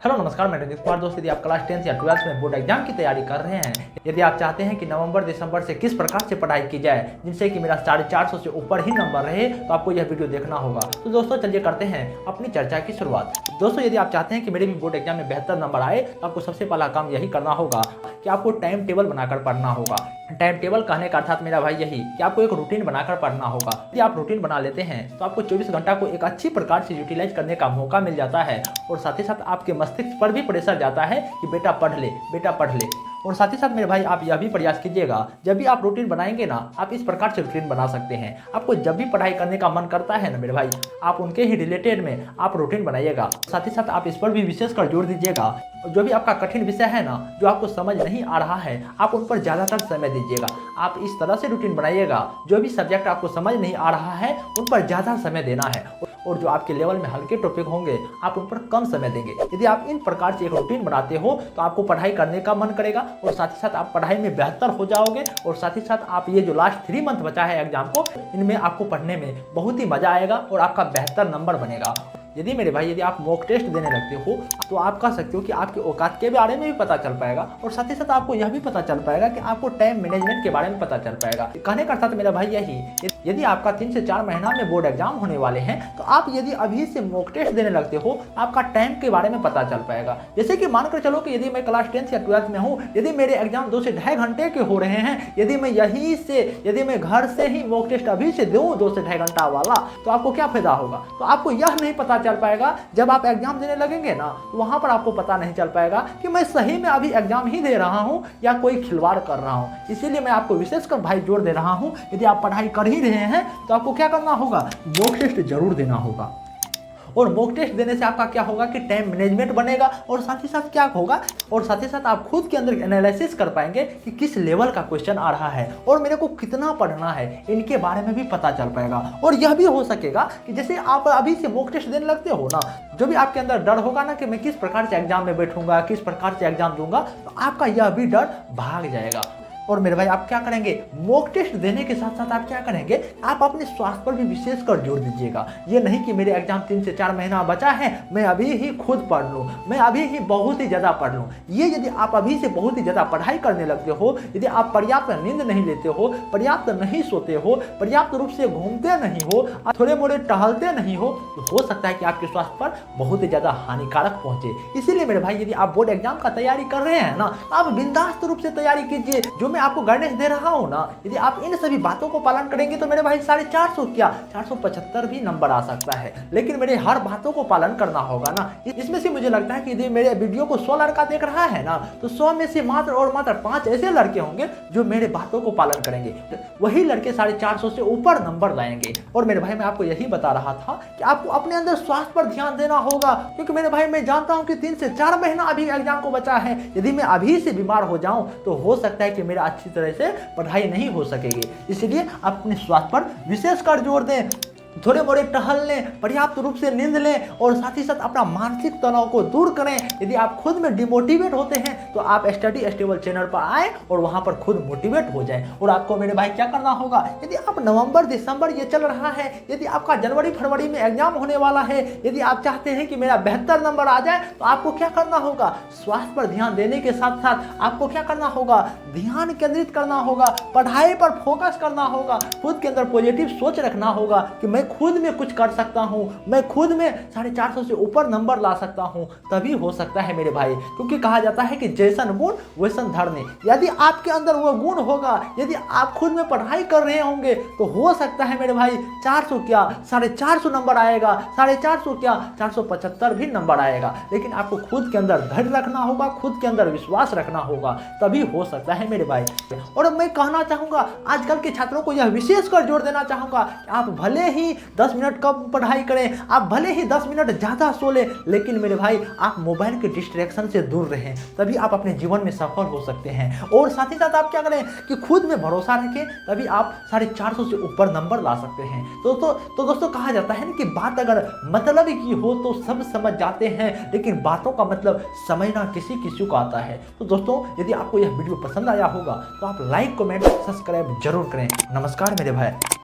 Hello नमस्कार, मैं रंजित कुमार। दोस्त, यदि आप क्लास 10 या 12 में बोर्ड एग्जाम की तैयारी कर रहे हैं, यदि आप चाहते हैं कि नवंबर दिसंबर से किस प्रकार से पढ़ाई की जाए जिनसे कि मेरा 450 से ऊपर ही नंबर रहे, तो आपको यह वीडियो देखना होगा। तो दोस्तों चलिए करते हैं अपनी चर्चा की शुरुआत। दोस्तों, यदि आप चाहते हैं कि मेरे भी बोर्ड एग्जाम में बेहतर नंबर आए, तो आपको सबसे पहला काम यही करना होगा कि आपको टाइम टेबल बनाकर पढ़ना होगा। टाइम टेबल कहने का अर्थात मेरा भाई यही कि आपको एक रूटीन बनाकर पढ़ना होगा। यदि आप रूटीन बना लेते हैं तो आपको 24 घंटा को एक अच्छी प्रकार से यूटिलाइज करने का मौका मिल जाता है और साथ ही साथ आपके मस्तिष्क पर भी प्रेशर जाता है कि बेटा पढ़ ले, बेटा पढ़ ले। और साथ ही साथ मेरे भाई आप यह भी प्रयास कीजिएगा, जब भी आप रूटीन बनाएंगे ना, आप इस प्रकार से रूटीन बना सकते हैं। आपको जब भी पढ़ाई करने का मन करता है ना मेरे भाई, आप उनके ही रिलेटेड में आप रूटीन बनाइएगा। साथ ही साथ आप इस पर भी विशेषकर जोर दीजिएगा, जो भी आपका कठिन विषय है ना, जो आपको समझ नहीं आ रहा है, आप उन पर ज़्यादातर समय दीजिएगा। आप इस तरह से रूटीन बनाइएगा, जो भी सब्जेक्ट आपको समझ नहीं आ रहा है उन पर ज़्यादा समय देना है, और जो आपके लेवल में हल्के टॉपिक होंगे आप उन पर कम समय देंगे। यदि आप इन प्रकार से एक रूटीन बनाते हो तो आपको पढ़ाई करने का मन करेगा और साथ ही साथ आप पढ़ाई में बेहतर हो जाओगे। और साथ ही साथ आप ये जो लास्ट 3 मंथ बचा है एग्जाम को, इनमें आपको पढ़ने में बहुत ही मजा आएगा और आपका बेहतर नंबर बनेगा। यदि मेरे भाई यदि आप मॉक टेस्ट देने लगते हो तो आप कह सकते हो कि आपके औकात के बारे में भी पता चल पाएगा और साथ ही साथ आपको यह भी पता चल पाएगा कि आपको टाइम मैनेजमेंट के बारे में पता चल पाएगा। कहने का अर्थात मेरा भाई यही, यदि आपका 3 से 4 महीना में बोर्ड एग्जाम होने वाले हैं तो आप यदि अभी से मॉक टेस्ट देने लगते हो आपका टाइम के बारे में पता चल पाएगा। जैसे कि मानकर चलो कि यदि मैं क्लास 10 या 12 में हूँ, यदि मेरे एग्जाम 2 से ढाई घंटे के हो रहे हैं, यदि मैं घर से ही मॉक टेस्ट अभी से दूँ 2 से ढाई घंटा वाला, तो आपको क्या फायदा होगा? तो आपको यह नहीं पता चल पाएगा। जब आप एग्जाम देने लगेंगे ना, तो वहां पर आपको पता नहीं चल पाएगा कि मैं सही में अभी एग्जाम ही दे रहा हूं या कोई खिलवाड़ कर रहा हूं। इसीलिए मैं आपको विशेषकर भाई जोर दे रहा हूं, यदि आप पढ़ाई कर ही रहे हैं तो आपको क्या करना होगा? मॉक टेस्ट जरूर देना होगा। और मॉक टेस्ट देने से आपका क्या होगा कि टाइम मैनेजमेंट बनेगा और साथ ही साथ क्या होगा, और साथ ही साथ आप खुद के अंदर एनालिसिस कर पाएंगे कि किस लेवल का क्वेश्चन आ रहा है और मेरे को कितना पढ़ना है, इनके बारे में भी पता चल पाएगा। और यह भी हो सकेगा कि जैसे आप अभी से मॉक टेस्ट देने लगते हो ना, जो भी आपके अंदर डर होगा ना कि मैं किस प्रकार से एग्जाम में बैठूंगा, किस प्रकार से एग्जाम दूंगा, तो आपका यह भी डर भाग जाएगा। और मेरे भाई आप क्या करेंगे? मॉक टेस्ट देने के साथ साथ आप क्या करेंगे? आप अपने स्वास्थ्य पर भी विशेषकर जोर दीजिएगा। ये नहीं कि मेरे एग्जाम 3 से 4 महीना बचा है, मैं अभी ही खुद पढ़ लूँ, मैं अभी ही बहुत ही ज़्यादा पढ़ लूँ। ये यदि आप अभी से बहुत ही ज़्यादा पढ़ाई करने लगते हो, यदि आप पर्याप्त नींद नहीं लेते हो, पर्याप्त नहीं सोते हो, पर्याप्त रूप से घूमते नहीं हो, थोड़े मोड़े टहलते नहीं हो, तो हो सकता है कि आपके स्वास्थ्य पर बहुत ही ज़्यादा हानिकारक पहुँचे। इसीलिए मेरे भाई यदि आप बोर्ड एग्जाम का तैयारी कर रहे हैं ना, तो आप बिंदास्त रूप से तैयारी कीजिए। जो मैं आपको गाइडेंस दे रहा हूं ना, यदि आप इन सभी बातों को पालन करेंगे तो मेरे भाई 450 क्या 475 भी नंबर आ सकता है। लेकिन मेरे हर बातों को पालन करना होगा ना। इसमें से मुझे लगता है कि यदि मेरे वीडियो को 100 लड़का देख रहा है ना, तो 100 में से मात्र और मात्र 5 ऐसे लड़के होंगे जो मेरे बातों को पालन करेंगे। वही लड़के 450 से ऊपर नंबर लाएंगे। और मेरे भाई मैं आपको यही बता रहा था कि आपको अपने अंदर स्वास्थ्य पर ध्यान देना होगा, क्योंकि मेरे भाई मैं जानता हूं कि 3 से 4 महीना अभी एग्जाम को बचा है। यदि मैं अभी से बीमार हो जाऊं तो हो सकता है कि मेरा अच्छी तरह से पढ़ाई नहीं हो सकेगी। इसलिए अपने स्वास्थ्य पर विशेषकर जोर दें, थोड़े मोड़े टहल लें, पर्याप्त रूप से नींद लें और साथ ही साथ अपना मानसिक तनाव को दूर करें। यदि आप खुद में डिमोटिवेट होते हैं तो आप स्टडी स्टेबल चैनल पर आए और वहां पर खुद मोटिवेट हो जाएं। और आपको मेरे भाई क्या करना होगा? यदि आप नवंबर दिसंबर ये चल रहा है, यदि आपका जनवरी फरवरी में एग्जाम होने वाला है, यदि आप चाहते हैं कि मेरा बेहतर नंबर आ जाए, तो आपको क्या करना होगा? स्वास्थ्य पर ध्यान देने के साथ साथ आपको क्या करना होगा? ध्यान केंद्रित करना होगा, पढ़ाई पर फोकस करना होगा, खुद के अंदर पॉजिटिव सोच रखना होगा कि मैं खुद में कुछ कर सकता हूं, मैं खुद में 450 से ऊपर नंबर ला सकता हूं। तभी हो सकता है मेरे भाई, क्योंकि कहा जाता है कि जैसन गुण वैसन धरने। यदि आपके अंदर वो गुण होगा, यदि आप खुद में पढ़ाई कर रहे होंगे, तो हो सकता है मेरे भाई 400 क्या 450 नंबर आएगा, 450 क्या 475 भी नंबर आएगा। लेकिन आपको खुद के अंदर धैर्य रखना होगा, खुद के अंदर विश्वास रखना होगा, तभी हो सकता है मेरे भाई। और मैं कहना चाहूंगा आजकल के छात्रों को यह विशेषकर जोर देना चाहूंगा कि आप भले ही 10 मिनट कम पढ़ाई करें, आप भले ही 10 मिनट ज़्यादा सो लें, लेकिन मेरे भाई आप मोबाइल के डिस्ट्रैक्शन से दूर रहें, तभी आप अपने जीवन में सफल हो सकते हैं। और साथ ही साथ आप क्या करें कि खुद में भरोसा रखें, तभी आप 450 से ऊपर नंबर ला सकते हैं। तो दोस्तों कहा जाता है ना कि बात अगर मतलब की हो तो सब समझ जाते हैं, लेकिन बातों का मतलब समझना किसी को आता है। तो दोस्तों यदि आपको यह वीडियो पसंद आया होगा तो आप लाइक कमेंट सब्सक्राइब जरूर करें। नमस्कार मेरे भाई।